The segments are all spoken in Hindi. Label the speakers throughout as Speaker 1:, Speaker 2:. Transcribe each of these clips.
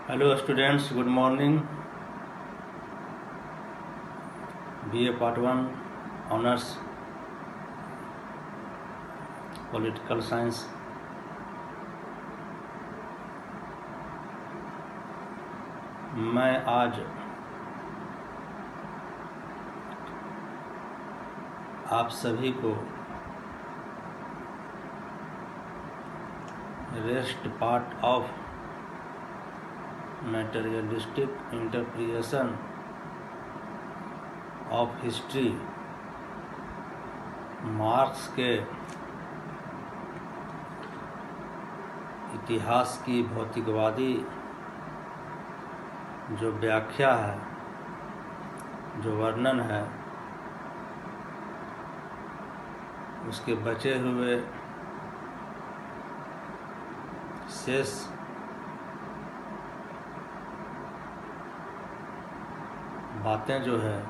Speaker 1: Hello students, good morning. BA Part 1 Honors Political Science. मैं आज आप सभी को rest part of materialistic interpretation of history marks के इतिहास की भौतिकवादी जो व्याख्या है, जो वर्णन है, उसके बचे हुए शेष बातें जो है,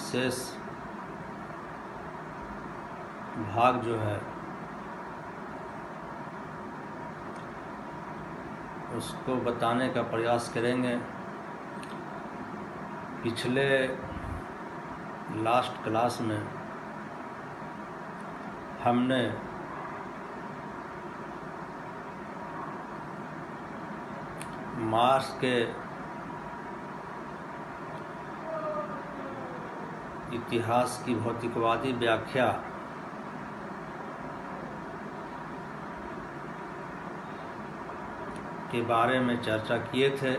Speaker 1: शेष भाग जो है, उसको बताने का प्रयास करेंगे। पिछले लास्ट क्लास में हमने मार्क्स के इतिहास की भौतिकवादी व्याख्या के बारे में चर्चा किए थे।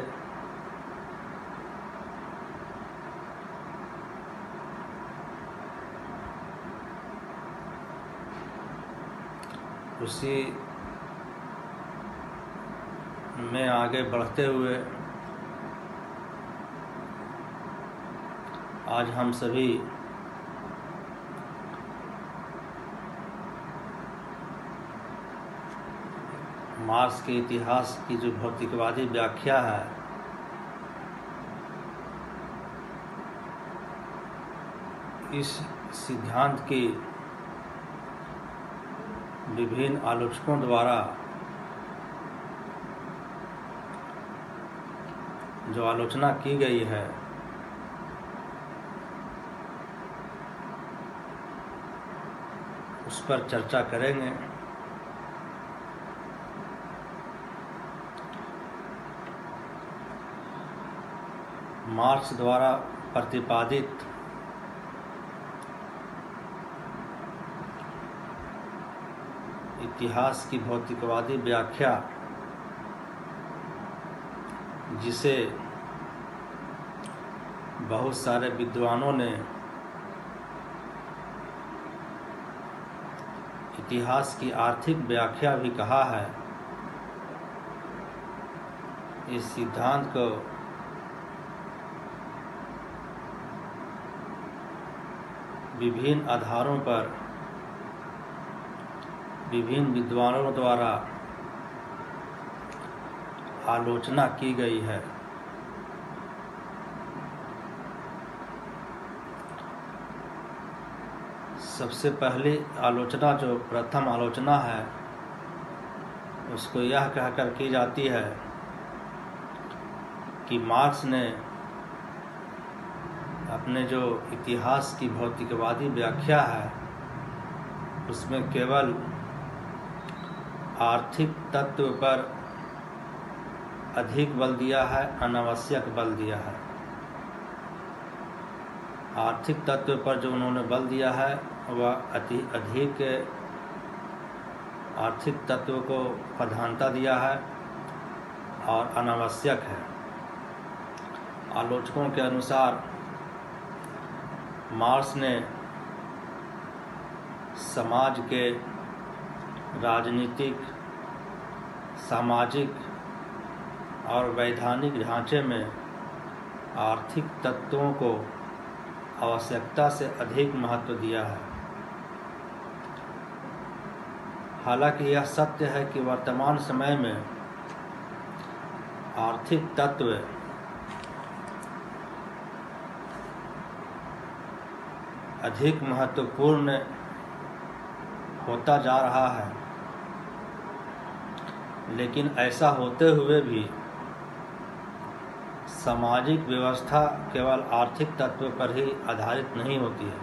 Speaker 1: उसी में आगे बढ़ते हुए आज हम सभी मार्क्स के इतिहास की जो भौतिकवादी व्याख्या है, इस सिद्धांत की विभिन्न आलोचकों द्वारा जो आलोचना की गई है, उस पर चर्चा करेंगे। मार्क्स द्वारा प्रतिपादित इतिहास की भौतिकवादी व्याख्या, जिसे बहुत सारे विद्वानों ने इतिहास की आर्थिक व्याख्या भी कहा है, इस सिद्धांत को विभिन्न आधारों पर विभिन्न विद्वानों द्वारा आलोचना की गई है। सबसे पहली आलोचना, जो प्रथम आलोचना है, उसको यह कहकर की जाती है कि मार्क्स ने अपने जो इतिहास की भौतिकवादी व्याख्या है, उसमें केवल आर्थिक तत्व पर अधिक बल दिया है, अनावश्यक बल दिया है। आर्थिक तत्व पर जो उन्होंने बल दिया है, वह अधिक आर्थिक तत्व को प्रधानता दिया है और अनावश्यक है। आलोचकों के अनुसार मार्क्स ने समाज के राजनीतिक, सामाजिक और वैधानिक ढांचे में आर्थिक तत्वों को आवश्यकता से अधिक महत्व दिया है। हालांकि यह सत्य है कि वर्तमान समय में आर्थिक तत्व अधिक महत्वपूर्ण होता जा रहा है। लेकिन ऐसा होते हुए भी सामाजिक व्यवस्था केवल आर्थिक तत्व पर ही आधारित नहीं होती है।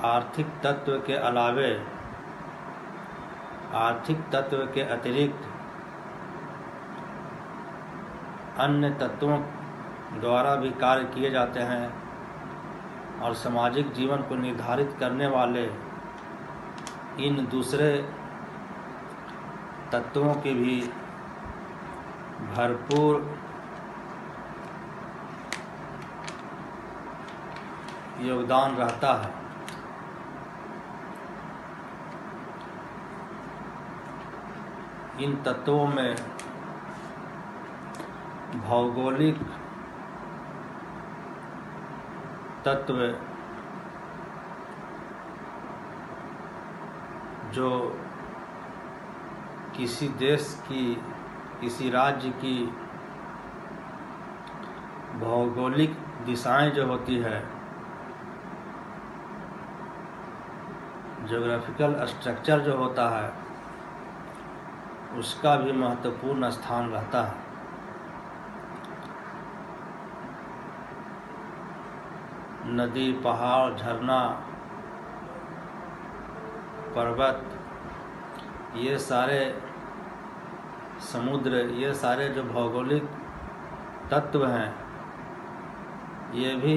Speaker 1: आर्थिक तत्व के अतिरिक्त अन्य तत्वों द्वारा भी कार्य किए जाते हैं और सामाजिक जीवन को निर्धारित करने वाले इन दूसरे तत्वों की भी भरपूर योगदान रहता है। इन तत्वों में भौगोलिक तत्व जो किसी देश की, किसी राज्य की भौगोलिक दिशाएं जो होती है, ज्योग्राफिकल स्ट्रक्चर जो होता है, उसका भी महत्वपूर्ण स्थान रहता है। नदी, पहाड़, झरना, पर्वत, ये सारे समुद्र, ये सारे जो भौगोलिक तत्व हैं, ये भी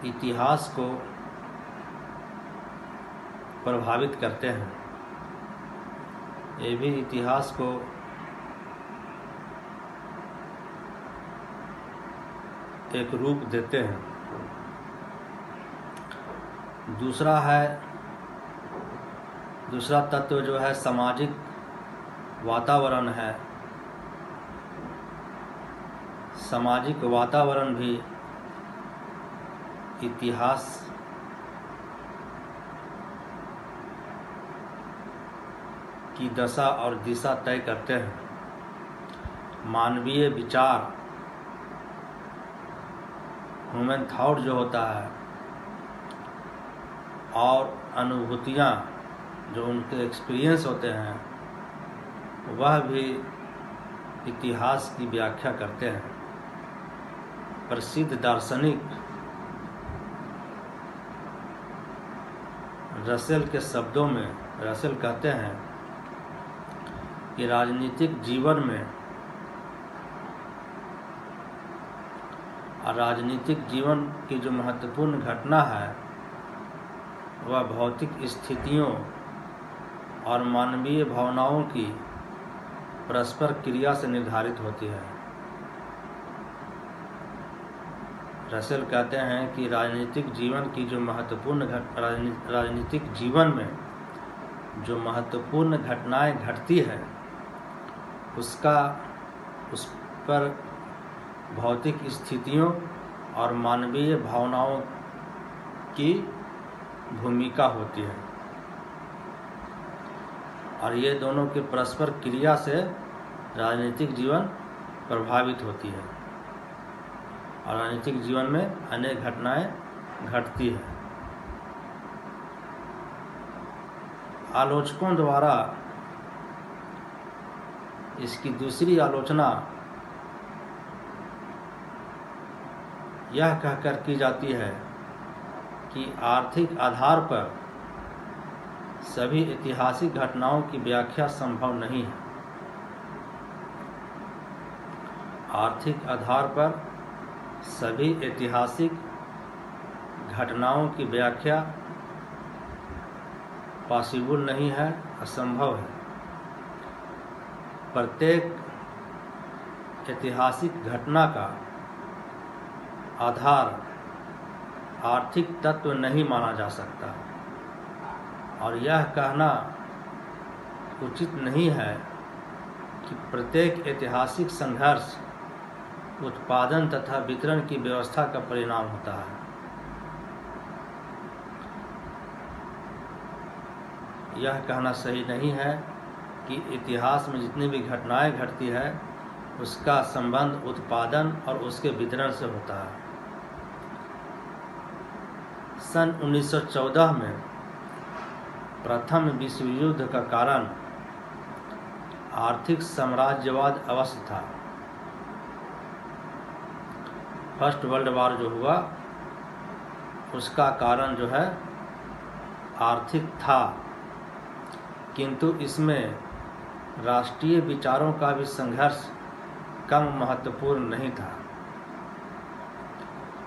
Speaker 1: इतिहास को प्रभावित करते हैं। ये भी इतिहास को एक रूप देते हैं। दूसरा तत्व जो है सामाजिक वातावरण है। सामाजिक वातावरण भी इतिहास की दशा और दिशा तय करते हैं। मानवीय विचार, ह्यूमन थॉट जो होता है, और अनुभूतियाँ जो उनके एक्सपीरियंस होते हैं, वह भी इतिहास की व्याख्या करते हैं। प्रसिद्ध दार्शनिक रसेल के शब्दों में रसेल कहते हैं कि राजनीतिक जीवन की जो महत्वपूर्ण घटना है, वह भौतिक स्थितियों और मानवीय भावनाओं की परस्पर क्रिया से निर्धारित होती है। रसेल कहते हैं कि राजनीतिक जीवन में जो महत्वपूर्ण घटनाएं घटती है, उस पर भौतिक स्थितियों और मानवीय भावनाओं की भूमिका होती है, और ये दोनों के परस्पर क्रिया से राजनीतिक जीवन प्रभावित होती है, और राजनीतिक जीवन में अनेक घटनाएं घटती है। आलोचकों द्वारा इसकी दूसरी आलोचना यह कहकर की जाती है कि आर्थिक आधार पर सभी ऐतिहासिक घटनाओं की व्याख्या संभव नहीं है। आर्थिक आधार पर सभी ऐतिहासिक घटनाओं की व्याख्या पॉसिबल नहीं है, असंभव है। प्रत्येक ऐतिहासिक घटना का आधार आर्थिक तत्व नहीं माना जा सकता, और यह कहना उचित नहीं है कि प्रत्येक ऐतिहासिक संघर्ष उत्पादन तथा वितरण की व्यवस्था का परिणाम होता है। यह कहना सही नहीं है कि इतिहास में जितनी भी घटनाएं घटती है, उसका संबंध उत्पादन और उसके वितरण से होता है। सन 1914 में प्रथम विश्व युद्ध का कारण आर्थिक साम्राज्यवाद अवश्य था। फर्स्ट वर्ल्ड वॉर जो हुआ उसका कारण जो है आर्थिक था, किंतु इसमें राष्ट्रीय विचारों का भी संघर्ष कम महत्वपूर्ण नहीं था।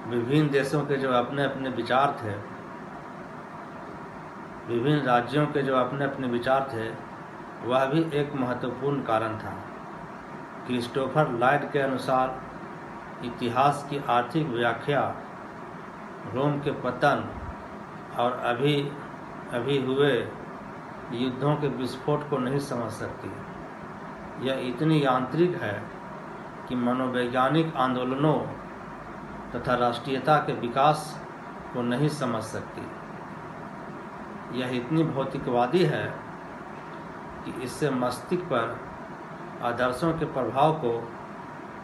Speaker 1: विभिन्न देशों के जो अपने अपने विचार थे, विभिन्न राज्यों के जो अपने अपने विचार थे, वह भी एक महत्वपूर्ण कारण था। क्रिस्टोफर लॉयड के अनुसार इतिहास की आर्थिक व्याख्या रोम के पतन और अभी हुए युद्धों के विस्फोट को नहीं समझ सकती। यह इतनी यांत्रिक है कि मनोवैज्ञानिक आंदोलनों तथा राष्ट्रीयता के विकास को नहीं समझ सकती। यह इतनी भौतिकवादी है कि इससे मस्तिष्क पर आदर्शों के प्रभाव को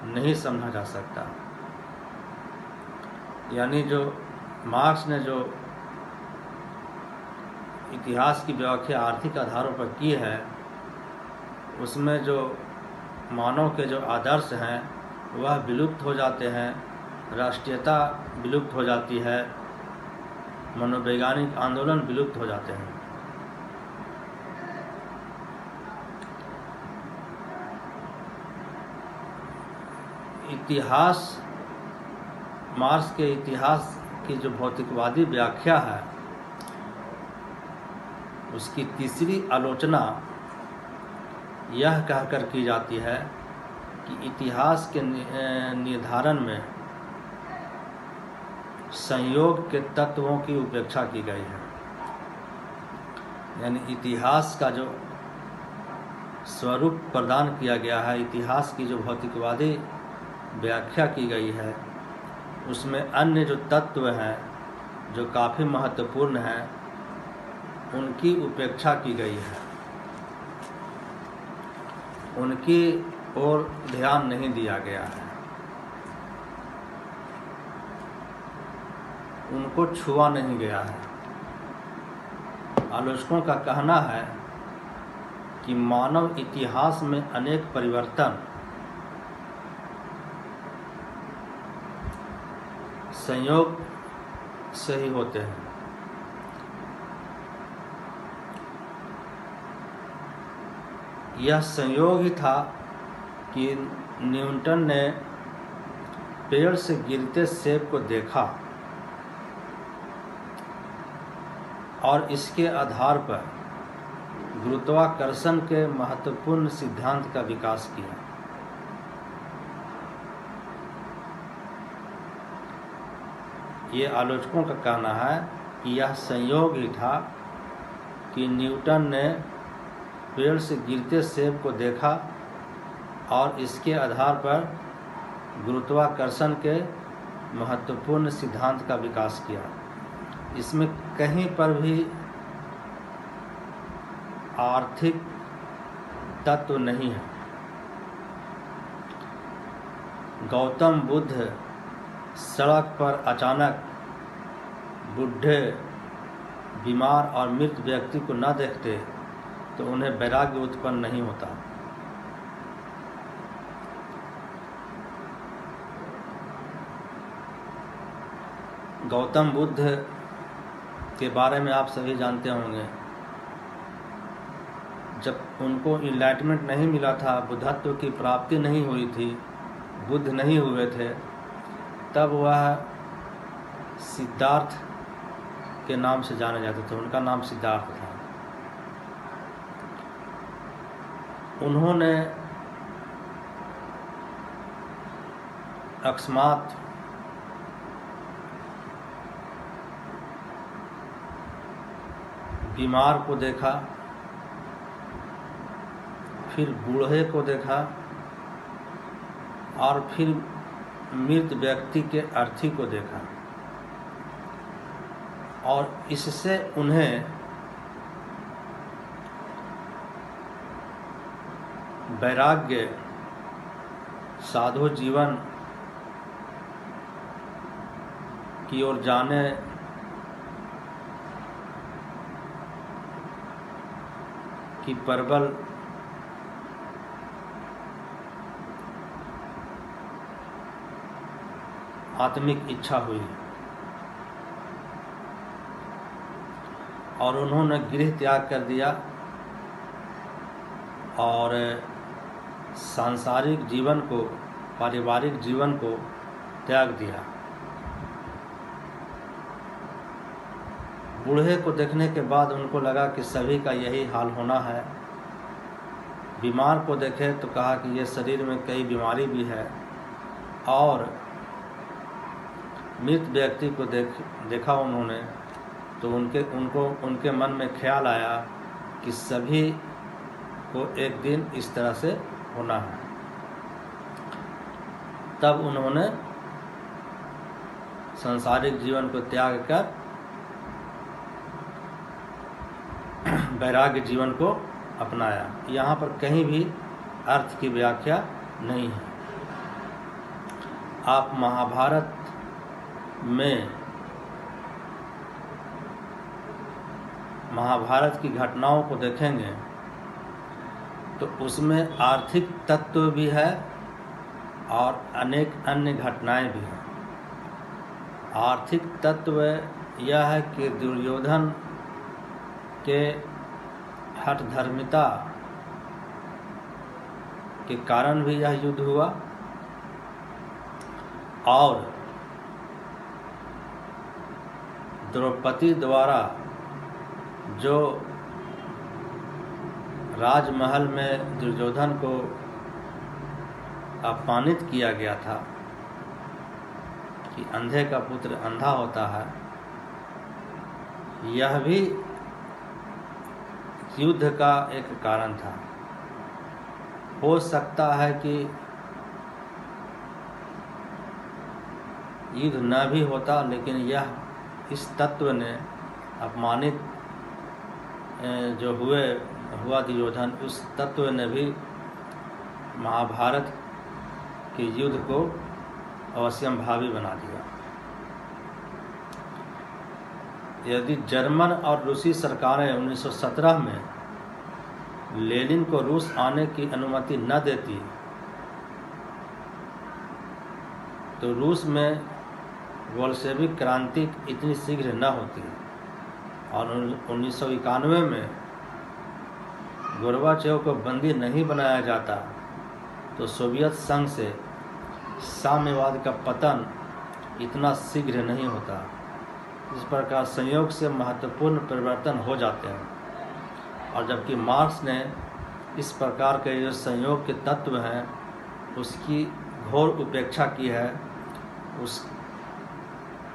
Speaker 1: नहीं समझा जा सकता। यानी जो मार्क्स ने जो इतिहास की व्याख्या आर्थिक आधारों पर की है, उसमें जो मानव के जो आदर्श हैं वह विलुप्त हो जाते हैं, राष्ट्रीयता विलुप्त हो जाती है, मनोवैज्ञानिक आंदोलन विलुप्त हो जाते हैं। इतिहास, मार्क्स के इतिहास की जो भौतिकवादी व्याख्या है उसकी तीसरी आलोचना यह कहकर की जाती है कि इतिहास के निर्धारण में संयोग के तत्वों की उपेक्षा की गई है। यानी इतिहास का जो स्वरूप प्रदान किया गया है, इतिहास की जो भौतिकवादी व्याख्या की गई है, उसमें अन्य जो तत्व हैं जो काफ़ी महत्वपूर्ण हैं उनकी उपेक्षा की गई है, उनकी ओर ध्यान नहीं दिया गया है, उनको छुआ नहीं गया है। आलोचकों का कहना है कि मानव इतिहास में अनेक परिवर्तन संयोग से ही होते हैं। यह संयोग ही था कि न्यूटन ने पेड़ से गिरते सेब को देखा और इसके आधार पर गुरुत्वाकर्षण के महत्वपूर्ण सिद्धांत का विकास किया। ये आलोचकों का कहना है कि यह संयोग ही था कि न्यूटन ने पेड़ से गिरते सेब को देखा और इसके आधार पर गुरुत्वाकर्षण के महत्वपूर्ण सिद्धांत का विकास किया। इसमें कहीं पर भी आर्थिक तत्व नहीं है। गौतम बुद्ध सड़क पर अचानक बूढ़े, बीमार और मृत व्यक्ति को न देखते तो उन्हें वैराग्य उत्पन्न नहीं होता। गौतम बुद्ध के बारे में आप सभी जानते होंगे। जब उनको इनलाइटमेंट नहीं मिला था, बुद्धत्व की प्राप्ति नहीं हुई थी, बुद्ध नहीं हुए थे, तब वह सिद्धार्थ के नाम से जाने जाते थे। उनका नाम सिद्धार्थ था। उन्होंने अकस्मात बीमार को देखा, फिर बूढ़े को देखा और फिर मृत व्यक्ति के अर्थी को देखा, और इससे उन्हें वैराग्य, साधु जीवन की ओर जाने की प्रबल आत्मिक इच्छा हुई और उन्होंने गृह त्याग कर दिया और सांसारिक जीवन को, पारिवारिक जीवन को त्याग दिया। बूढ़े को देखने के बाद उनको लगा कि सभी का यही हाल होना है। बीमार को देखे तो कहा कि ये शरीर में कई बीमारी भी है, और मृत व्यक्ति को देखा उन्होंने तो उनके मन में ख्याल आया कि सभी को एक दिन इस तरह से होना है। तब उन्होंने सांसारिक जीवन को त्याग कर वैराग्य जीवन को अपनाया। यहाँ पर कहीं भी अर्थ की व्याख्या नहीं है। आप महाभारत में महाभारत की घटनाओं को देखेंगे तो उसमें आर्थिक तत्व भी है और अनेक अन्य घटनाएं भी हैं। आर्थिक तत्व यह है कि दुर्योधन के हठधर्मिता के कारण भी यह युद्ध हुआ, और द्रौपदी द्वारा जो राजमहल में दुर्योधन को अपमानित किया गया था कि अंधे का पुत्र अंधा होता है, यह भी युद्ध का एक कारण था। हो सकता है कि युद्ध न भी होता, लेकिन यह इस तत्व ने अपमानित जो हुआ दुर्योधन, उस तत्व ने भी महाभारत के युद्ध को अवश्यंभावी बना दिया। यदि जर्मन और रूसी सरकारें 1917 में लेनिन को रूस आने की अनुमति न देती तो रूस में बोल्शेविक क्रांति इतनी शीघ्र न होती, और 1991 में गोर्बाचेव को बंदी नहीं बनाया जाता तो सोवियत संघ से साम्यवाद का पतन इतना शीघ्र नहीं होता। इस प्रकार संयोग से महत्वपूर्ण परिवर्तन हो जाते हैं, और जबकि मार्क्स ने इस प्रकार के जो संयोग के तत्व हैं उसकी घोर उपेक्षा की है,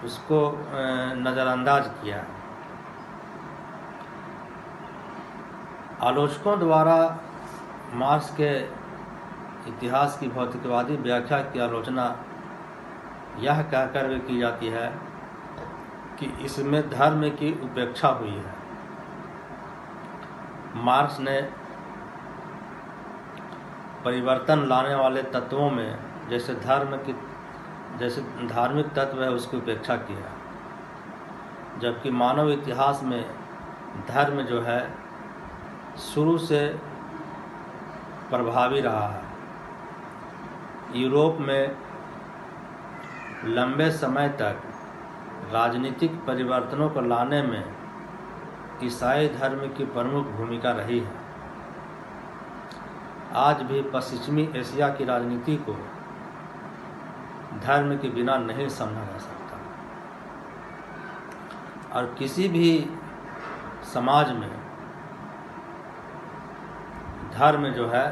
Speaker 1: उसको नज़रअंदाज किया है। आलोचकों द्वारा मार्क्स के इतिहास की भौतिकवादी व्याख्या की आलोचना यह कहकर भी की जाती है कि इसमें धर्म की उपेक्षा हुई है। मार्क्स ने परिवर्तन लाने वाले तत्वों में जैसे धार्मिक तत्व है उसकी उपेक्षा की है, जबकि मानव इतिहास में धर्म जो है शुरू से प्रभावी रहा है। यूरोप में लंबे समय तक राजनीतिक परिवर्तनों को लाने में ईसाई धर्म की प्रमुख भूमिका रही है। आज भी पश्चिमी एशिया की राजनीति को धर्म के बिना नहीं समझा जा सकता, और किसी भी समाज में धर्म जो है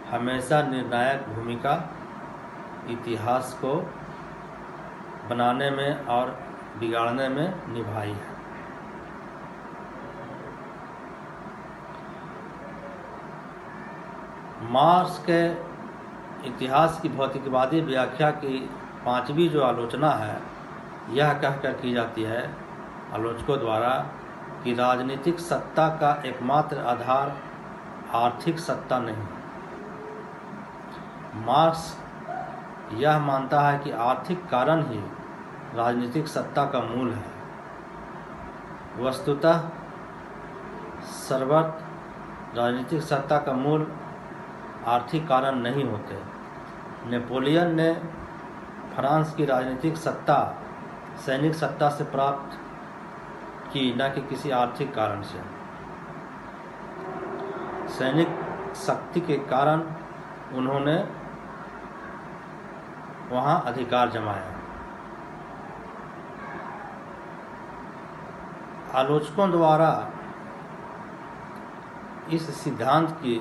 Speaker 1: हमेशा निर्णायक भूमिका इतिहास को बनाने में और बिगाड़ने में निभाई है। मार्क्स के इतिहास की भौतिकवादी व्याख्या की पांचवी जो आलोचना है यह कहकर की जाती है आलोचकों द्वारा कि राजनीतिक सत्ता का एकमात्र आधार आर्थिक सत्ता नहीं। मार्क्स यह मानता है कि आर्थिक कारण ही राजनीतिक सत्ता का मूल है। वस्तुतः सर्वत्र राजनीतिक सत्ता का मूल आर्थिक कारण नहीं होते। नेपोलियन ने फ्रांस की राजनीतिक सत्ता सैनिक सत्ता से प्राप्त की, न कि किसी आर्थिक कारण से। सैनिक शक्ति के कारण उन्होंने वहां अधिकार जमाया। आलोचकों द्वारा इस सिद्धांत की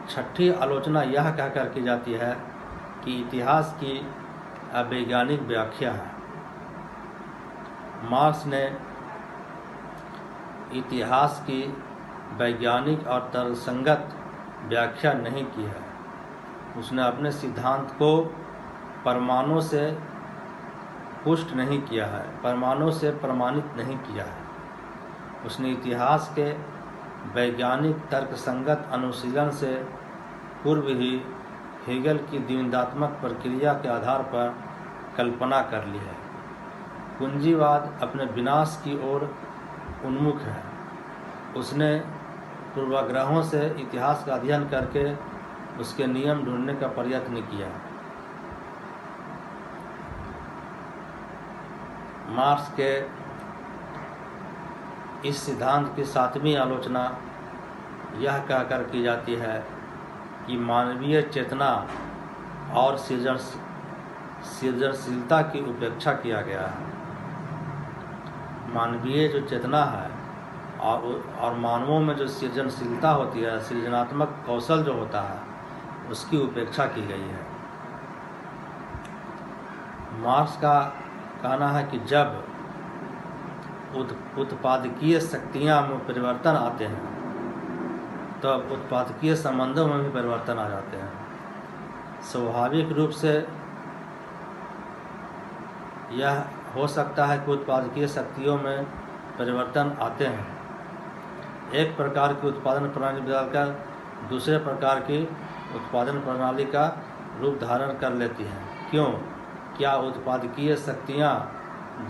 Speaker 1: छठी आलोचना यह कहकर की जाती है कि इतिहास की अवैज्ञानिक व्याख्या है। मार्क्स ने इतिहास की वैज्ञानिक और तर्कसंगत व्याख्या नहीं की है। उसने अपने सिद्धांत को प्रमाणों से पुष्ट नहीं किया है, प्रमाणों से प्रमाणित नहीं किया है। उसने इतिहास के वैज्ञानिक तर्कसंगत अनुशीलन से पूर्व ही हेगल की द्वंद्वात्मक प्रक्रिया के आधार पर कल्पना कर ली है। पूंजीवाद अपने विनाश की ओर उन्मुख है। उसने पूर्वाग्रहों से इतिहास का अध्ययन करके उसके नियम ढूंढने का प्रयत्न किया। मार्क्स के इस सिद्धांत की सातवीं आलोचना यह कहकर की जाती है कि मानवीय चेतना और सृजनशीलता की उपेक्षा किया गया है। मानवीय जो चेतना है और मानवों में जो सृजनशीलता होती है, सृजनात्मक कौशल जो होता है, उसकी उपेक्षा की गई है। मार्क्स का कहना है कि जब उत्पादकीय शक्तियाँ में परिवर्तन आते हैं तो उत्पादकीय संबंधों में भी परिवर्तन आ जाते हैं। स्वाभाविक रूप से यह हो सकता है कि उत्पादकीय शक्तियों में परिवर्तन आते हैं। एक प्रकार की उत्पादन प्रणाली बदलकर दूसरे प्रकार की उत्पादन प्रणाली का रूप धारण कर लेती हैं। क्यों? क्या उत्पादकीय शक्तियाँ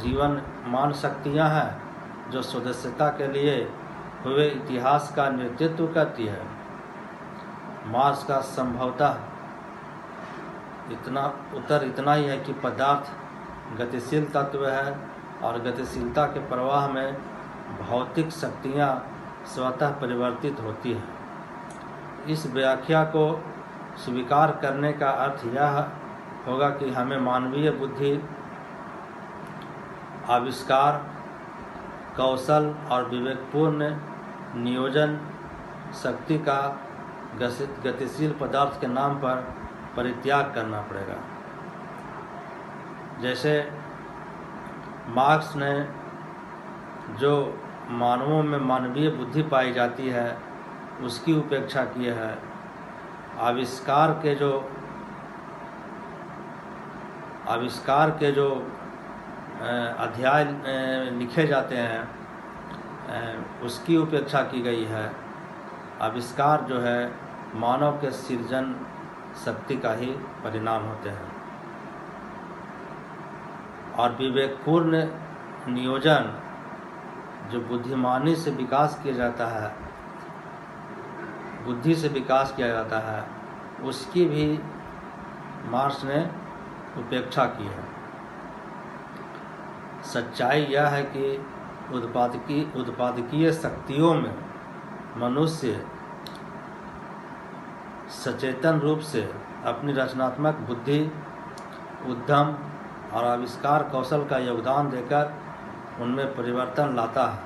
Speaker 1: जीवनमान शक्तियाँ हैं जो सदस्यता के लिए हुए इतिहास का नेतृत्व करती है? मार्क्स का संभवतः उत्तर इतना ही है कि पदार्थ गतिशील तत्व है और गतिशीलता के प्रवाह में भौतिक शक्तियाँ स्वतः परिवर्तित होती हैं। इस व्याख्या को स्वीकार करने का अर्थ यह होगा कि हमें मानवीय बुद्धि, आविष्कार, कौशल और विवेकपूर्ण नियोजन शक्ति का गतिशील पदार्थ के नाम पर परित्याग करना पड़ेगा। जैसे मार्क्स ने जो मानवों में मानवीय बुद्धि पाई जाती है उसकी उपेक्षा की है। आविष्कार के जो अध्याय लिखे जाते हैं उसकी उपेक्षा की गई है। आविष्कार जो है मानव के सृजन शक्ति का ही परिणाम होते हैं। और विवेकपूर्ण नियोजन जो बुद्धिमानी से विकास किया जाता है, बुद्धि से विकास किया जाता है, उसकी भी मार्क्स ने उपेक्षा की है। सच्चाई यह है कि उत्पादकीय शक्तियों में मनुष्य सचेतन रूप से अपनी रचनात्मक बुद्धि, उद्यम और आविष्कार कौशल का योगदान देकर उनमें परिवर्तन लाता है।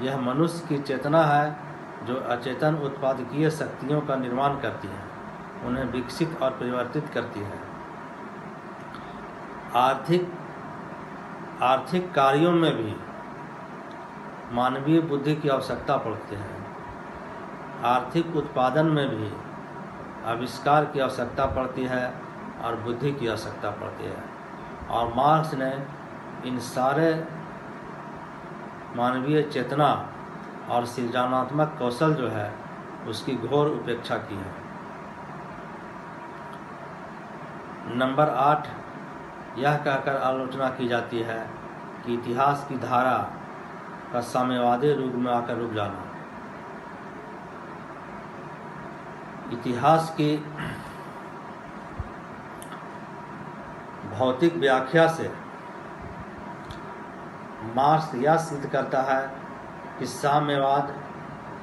Speaker 1: यह मनुष्य की चेतना है जो अचेतन उत्पादकीय शक्तियों का निर्माण करती है, उन्हें विकसित और परिवर्तित करती है। आर्थिक कार्यों में भी मानवीय बुद्धि की आवश्यकता पड़ती है। आर्थिक उत्पादन में भी आविष्कार की आवश्यकता पड़ती है और बुद्धि की आवश्यकता पड़ती है। और मार्क्स ने इन सारे मानवीय चेतना और सृजनात्मक कौशल जो है उसकी घोर उपेक्षा की है। नंबर 8, यह कहकर आलोचना की जाती है कि इतिहास की धारा का साम्यवादी रूप में आकर रुक जाना। इतिहास की भौतिक व्याख्या से मार्क्स यह सिद्ध करता है कि साम्यवाद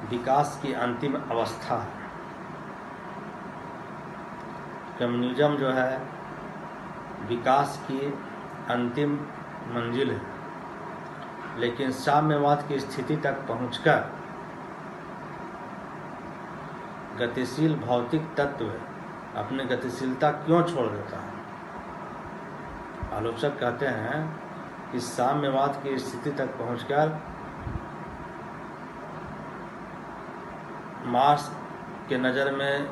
Speaker 1: विकास की अंतिम अवस्था है। कम्युनिज्म जो है विकास की अंतिम मंजिल है, लेकिन साम्यवाद की स्थिति तक पहुंचकर गतिशील भौतिक तत्व अपनी गतिशीलता क्यों छोड़ देता है? आलोचक कहते हैं कि साम्यवाद की स्थिति तक पहुंचकर मार्क्स के नज़र में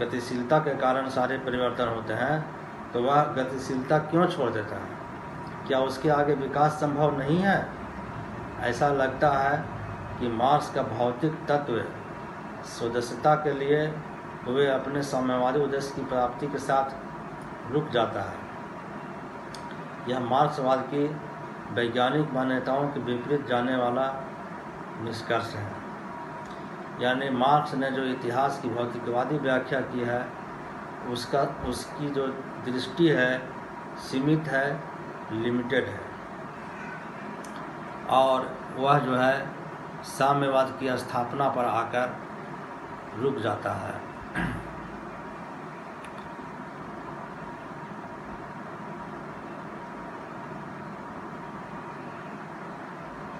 Speaker 1: गतिशीलता के कारण सारे परिवर्तन होते हैं, तो वह गतिशीलता क्यों छोड़ देता है? क्या उसके आगे विकास संभव नहीं है? ऐसा लगता है कि मार्क्स का भौतिक तत्व सदस्यता के लिए वे अपने साम्यवादी उद्देश्य की प्राप्ति के साथ रुक जाता है। यह मार्क्सवाद की वैज्ञानिक मान्यताओं के विपरीत जाने वाला निष्कर्ष है। यानी मार्क्स ने जो इतिहास की भौतिकवादी व्याख्या की है उसकी जो दृष्टि है सीमित है, लिमिटेड है, और वह जो है साम्यवाद की स्थापना पर आकर रुक जाता है।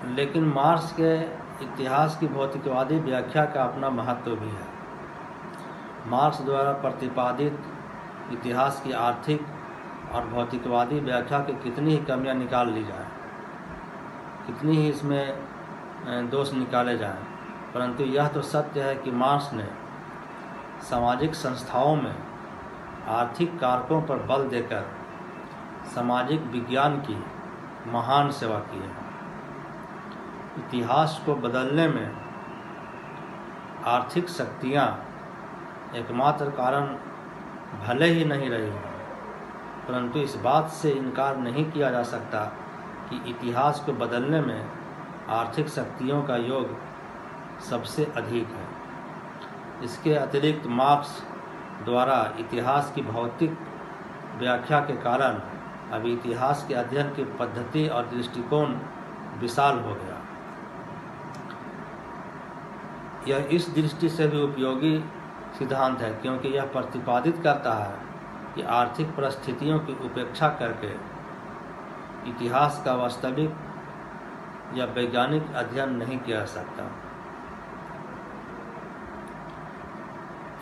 Speaker 1: लेकिन मार्क्स के इतिहास की भौतिकवादी व्याख्या का अपना महत्व भी है। मार्क्स द्वारा प्रतिपादित इतिहास की आर्थिक और भौतिकवादी व्याख्या की कितनी ही कमियां निकाल ली जाए, कितनी ही इसमें दोष निकाले जाएं, परंतु यह तो सत्य है कि मार्क्स ने सामाजिक संस्थाओं में आर्थिक कारकों पर बल देकर सामाजिक विज्ञान की महान सेवा की है। इतिहास को बदलने में आर्थिक शक्तियाँ एकमात्र कारण भले ही नहीं रही हैं, परंतु इस बात से इनकार नहीं किया जा सकता कि इतिहास को बदलने में आर्थिक शक्तियों का योग सबसे अधिक है। इसके अतिरिक्त मार्क्स द्वारा इतिहास की भौतिक व्याख्या के कारण अब इतिहास के अध्ययन की पद्धति और दृष्टिकोण विशाल हो गया। यह इस दृष्टि से भी उपयोगी सिद्धांत है क्योंकि यह प्रतिपादित करता है कि आर्थिक परिस्थितियों की उपेक्षा करके इतिहास का वास्तविक या वैज्ञानिक अध्ययन नहीं किया जा सकता।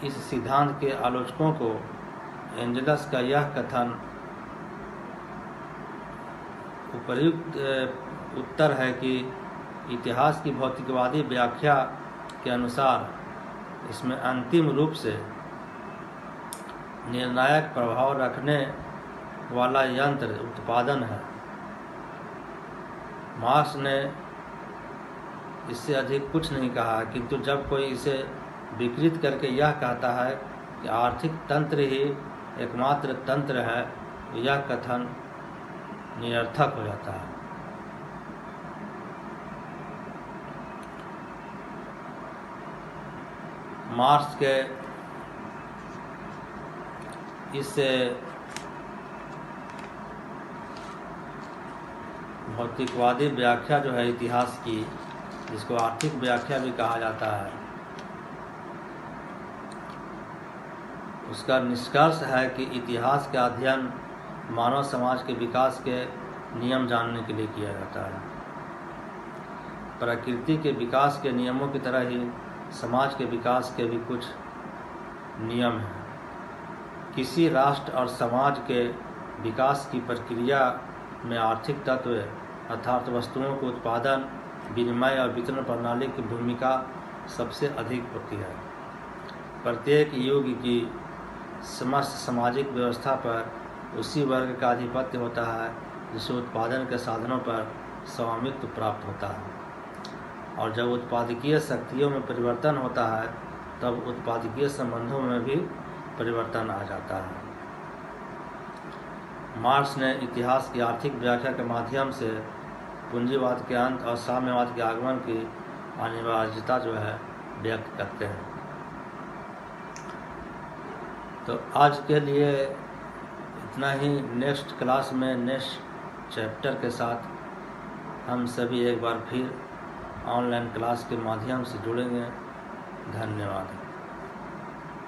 Speaker 1: इस सिद्धांत के आलोचकों को एंजलस का यह कथन उपयुक्त उत्तर है कि इतिहास की भौतिकवादी व्याख्या के अनुसार इसमें अंतिम रूप से निर्णायक प्रभाव रखने वाला यंत्र उत्पादन है। मार्क्स ने इससे अधिक कुछ नहीं कहा, किंतु जब कोई इसे विकृत करके यह कहता है कि आर्थिक तंत्र ही एकमात्र तंत्र है, यह कथन निरर्थक हो जाता है। मार्क्स के इस भौतिकवादी व्याख्या जो है इतिहास की, जिसको आर्थिक व्याख्या भी कहा जाता है, उसका निष्कर्ष है कि इतिहास का अध्ययन मानव समाज के विकास के नियम जानने के लिए किया जाता है। प्रकृति के विकास के नियमों की तरह ही समाज के विकास के भी कुछ नियम हैं। किसी राष्ट्र और समाज के विकास की प्रक्रिया में आर्थिक तत्व अर्थात वस्तुओं के उत्पादन, विनिमय और वितरण प्रणाली की भूमिका सबसे अधिक होती है। प्रत्येक युग की समस्त सामाजिक व्यवस्था पर उसी वर्ग का आधिपत्य होता है जिसे उत्पादन के साधनों पर स्वामित्व प्राप्त होता है, और जब उत्पादकीय शक्तियों में परिवर्तन होता है तब उत्पादकीय संबंधों में भी परिवर्तन आ जाता है। मार्क्स ने इतिहास की आर्थिक व्याख्या के माध्यम से पूंजीवाद के अंत और साम्यवाद के आगमन की अनिवार्यता जो है व्यक्त करते हैं। तो आज के लिए इतना ही। नेक्स्ट क्लास में नेक्स्ट चैप्टर के साथ हम सभी एक बार फिर ऑनलाइन क्लास के माध्यम से जुड़ेंगे। धन्यवाद।